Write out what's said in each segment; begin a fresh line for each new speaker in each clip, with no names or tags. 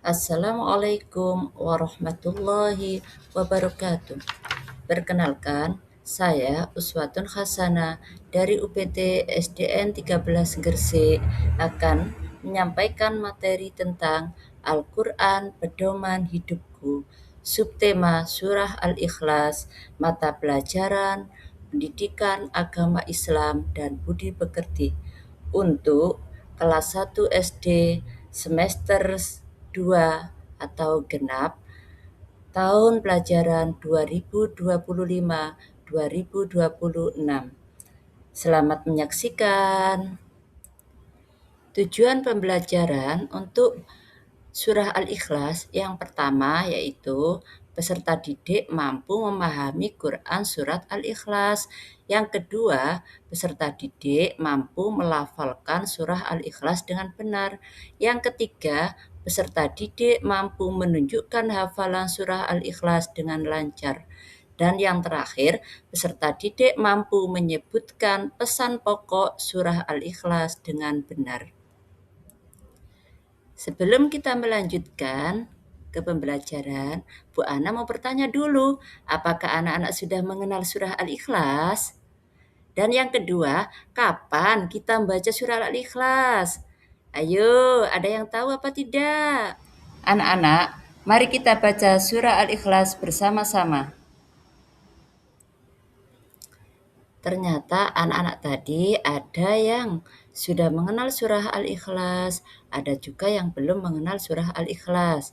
Assalamualaikum warahmatullahi wabarakatuh. Perkenalkan, saya Uswatun Hasanah dari UPT SDN 13 Gresik akan menyampaikan materi tentang Al-Quran Pedoman Hidupku, subtema Surah Al-Ikhlas, mata pelajaran Pendidikan Agama Islam dan Budi Pekerti untuk kelas 1 SD semester 2 atau genap tahun pelajaran 2025-2026. Selamat menyaksikan. Tujuan pembelajaran untuk Surah Al-Ikhlas yang pertama yaitu peserta didik mampu memahami Quran Surat Al-Ikhlas. Yang kedua, peserta didik mampu melafalkan Surah Al-Ikhlas dengan benar. Yang ketiga, peserta didik mampu menunjukkan hafalan Surah Al-Ikhlas dengan lancar. Dan yang terakhir, peserta didik mampu menyebutkan pesan pokok Surah Al-Ikhlas dengan benar. Sebelum kita melanjutkan ke pembelajaran, Bu Ana mau bertanya dulu, apakah anak-anak sudah mengenal surah Al-Ikhlas? Dan yang kedua, kapan kita membaca surah Al-Ikhlas? Ayo, ada yang tahu apa tidak? Anak-anak, mari kita baca surah Al-Ikhlas bersama-sama. Ternyata anak-anak tadi ada yang sudah mengenal surah Al-Ikhlas, ada juga yang belum mengenal surah Al-Ikhlas.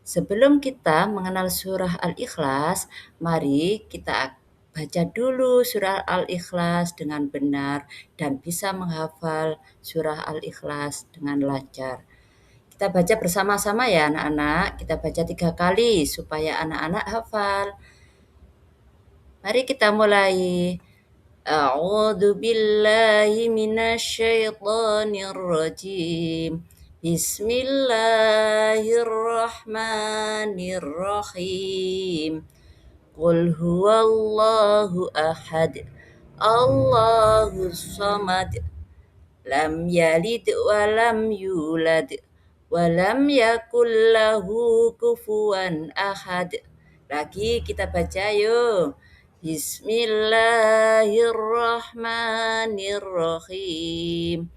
Sebelum kita mengenal surah Al-Ikhlas, mari kita baca dulu surah Al-Ikhlas dengan benar dan bisa menghafal surah Al-Ikhlas dengan lancar. Kita baca bersama-sama ya anak-anak, kita baca 3 kali supaya anak-anak hafal. Mari kita mulai. A'udzu billahi minasyaitonir rajim. Bismillahirrahmanirrahim. Qul huwallahu ahad. Allahus samad. Lam yalid wa lam yulad. Wa lam yakul lahu kufuwan ahad. Lagi kita baca yuk. Bismillahirrahmanirrahim.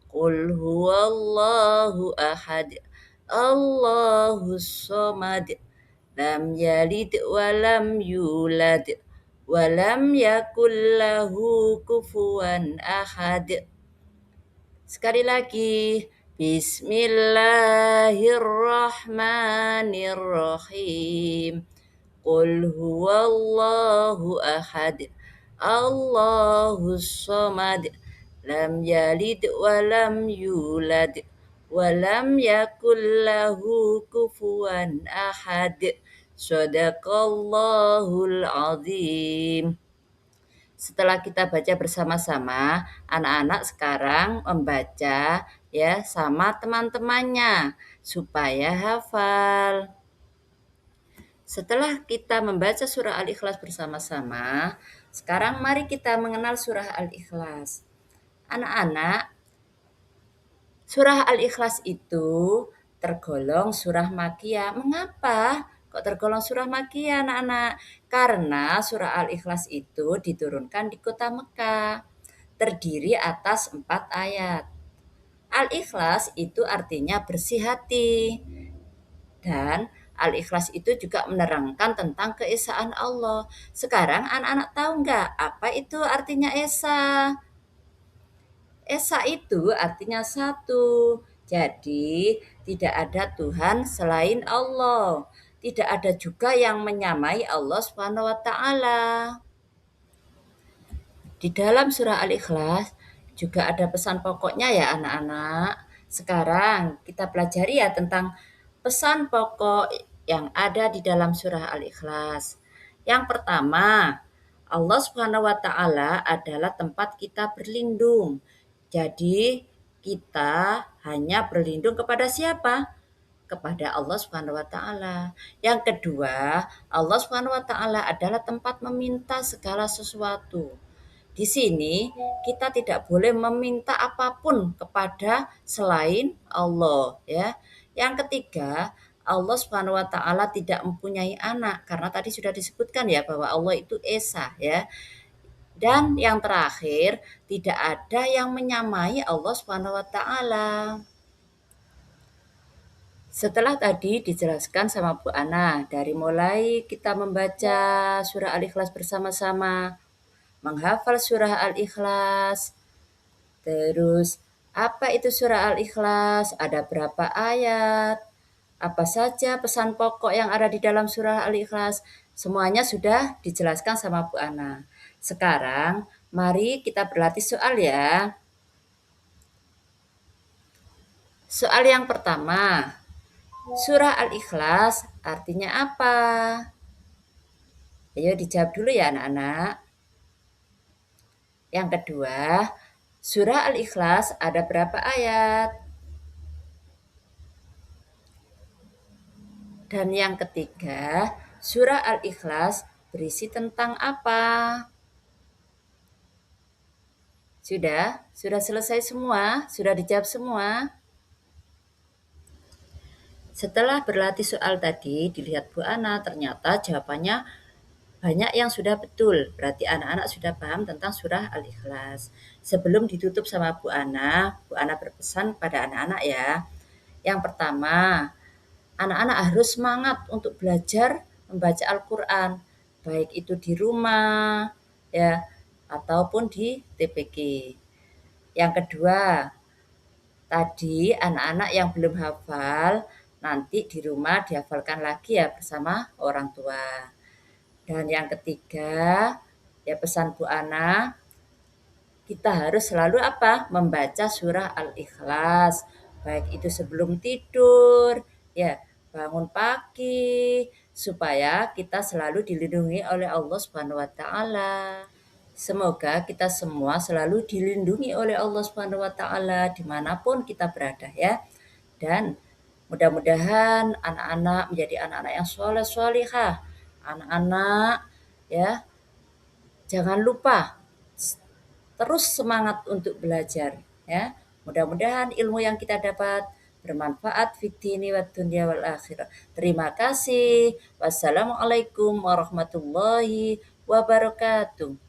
Qul huwallahu ahad. Allahus samad. Lam yalid wa lam yulad. Wa lam yakul lahu kufuwan ahad. Sekali lagi. Bismillahirrahmanirrahim. Qul huwallahu ahad. Allahus samad. Lam yalid wa lam yulad. Wa lam yakul lahu kufuwan ahad. Shadaqallahul azim. Setelah kita baca bersama-sama, anak-anak sekarang membaca ya sama teman-temannya supaya hafal. Setelah kita membaca surah Al-Ikhlas bersama-sama, sekarang mari kita mengenal surah Al-Ikhlas. Anak-anak, surah Al-Ikhlas itu tergolong surah Makkiyah. Mengapa kok tergolong surah Makkiyah, anak-anak? Karena surah Al-Ikhlas itu diturunkan di kota Mekah, terdiri atas 4 ayat. Al-Ikhlas itu artinya bersih hati. Dan Al-Ikhlas itu juga menerangkan tentang keesaan Allah. Sekarang anak-anak tahu nggak apa itu artinya esa? Esa itu artinya satu. Jadi tidak ada Tuhan selain Allah. Tidak ada juga yang menyamai Allah Subhanahu wa taala. Di dalam surah Al-Ikhlas juga ada pesan pokoknya ya anak-anak. Sekarang kita pelajari ya tentang pesan pokok yang ada di dalam surah Al-Ikhlas. Yang pertama, Allah Subhanahu wa taala adalah tempat kita berlindung. Jadi, kita hanya berlindung kepada siapa? Kepada Allah Subhanahu wa taala. Yang kedua, Allah Subhanahu wa taala adalah tempat meminta segala sesuatu. Di sini kita tidak boleh meminta apapun kepada selain Allah ya. Yang ketiga, Allah Subhanahu wa taala tidak mempunyai anak karena tadi sudah disebutkan ya bahwa Allah itu esa ya. Dan yang terakhir, tidak ada yang menyamai Allah Subhanahu wa taala. Setelah tadi dijelaskan sama Bu Ana, dari mulai kita membaca surah Al-Ikhlas bersama-sama, menghafal surah Al-Ikhlas, terus apa itu surah Al-Ikhlas, ada berapa ayat, apa saja pesan pokok yang ada di dalam surah Al-Ikhlas, semuanya sudah dijelaskan sama Bu Ana. Sekarang mari kita berlatih soal ya. Soal yang pertama, surah Al-Ikhlas artinya apa? Ayo dijawab dulu ya anak-anak. Yang kedua, surah Al-Ikhlas ada berapa ayat? Dan yang ketiga, surah Al-Ikhlas berisi tentang apa? Sudah? Sudah selesai semua? Sudah dijawab semua? Setelah berlatih soal tadi, dilihat Bu Ana, ternyata jawabannya banyak yang sudah betul. Berarti anak-anak sudah paham tentang surah Al-Ikhlas. Sebelum ditutup sama Bu Ana berpesan pada anak-anak ya. Yang pertama, anak-anak harus semangat untuk belajar membaca Al-Quran. Baik itu di rumah, ya, ataupun di TPG. Yang kedua, tadi anak-anak yang belum hafal, nanti di rumah dihafalkan lagi ya bersama orang tua. Dan yang ketiga, ya pesan Bu Ana, kita harus selalu apa? Membaca surah Al-Ikhlas. Baik itu sebelum tidur, ya bangun pagi, supaya kita selalu dilindungi oleh Allah Subhanahu wa taala. Semoga kita semua selalu dilindungi oleh Allah Subhanahu wa taala dimanapun kita berada ya. Dan mudah-mudahan anak-anak menjadi anak-anak yang soleh solihah. Anak-anak ya, jangan lupa terus semangat untuk belajar ya. Mudah-mudahan ilmu yang kita dapat bermanfaat fid dini wad dunya wal akhirah. Terima kasih. Wassalamualaikum warahmatullahi wabarakatuh.